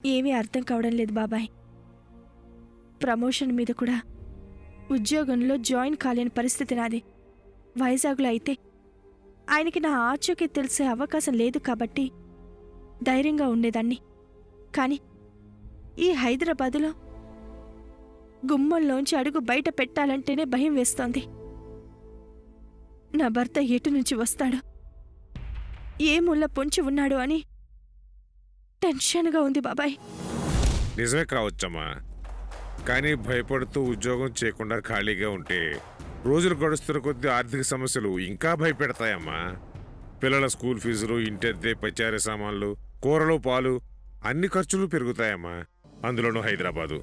ఏమీ అర్థం కావడం లేదు బాబాయ్. ప్రమోషన్ మీద కూడా ఉద్యోగంలో జాయిన్ కాలేని పరిస్థితి నాది. వైజాగ్లో అయితే ఆయనకి నా ఆచూకీ తెలిసే అవకాశం లేదు కాబట్టి ధైర్యంగా ఉండేదాన్ని. కానీ ఈ హైదరాబాదులో గుమ్మంలోంచి అడుగు బయట పెట్టాలంటేనే భయం వేస్తోంది. నా భర్త ఎటు నుంచి వస్తాడో, ఏ ముళ్ళ పొంచి ఉన్నాడో అని టెన్షన్గా ఉంది బాబాయ్. నిజమే కావచ్చమ్మా, కానీ భయపడుతూ ఉద్యోగం చేయకుండా ఖాళీగా ఉంటే రోజులు గడుస్తున్న కొద్దీ ఆర్థిక సమస్యలు ఇంకా భయపెడతాయమ్మా. పిల్లల స్కూల్ ఫీజులు, ఇంటద్దె, పచారీ సామాన్లు, కూరలు, పాలు అన్ని ఖర్చులు పెరుగుతాయమ్మా. అందులోనూ హైదరాబాదు.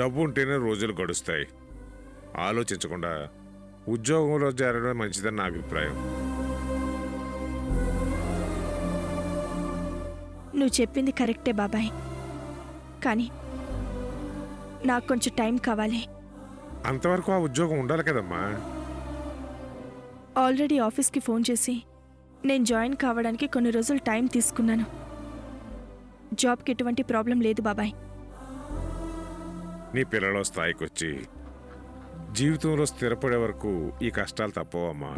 డబ్బు ఉంటేనే రోజులు గడుస్తాయి. ఆలోచించకుండా ఉద్యోగంలో చేరడం మంచిదని నా అభిప్రాయం. నువ్వు చెప్పింది కరెక్టే బాబాయ్, కానీ నాకు కొంచెం టైం కావాలి. అంతవరకు ఆ ఉద్యోగం ఉండాలి కదమ్మా. ఆల్రెడీ ఆఫీస్కి ఫోన్ చేసి నేను జాయిన్ కావడానికి కొన్ని రోజులు టైం తీసుకున్నాను. జాబ్కి ఎటువంటి ప్రాబ్లం లేదు బాబాయ్. నీ పిల్లల స్థాయికి వచ్చి జీవితంలో స్థిరపడే వరకు ఈ కష్టాలు తప్పవమ్మా.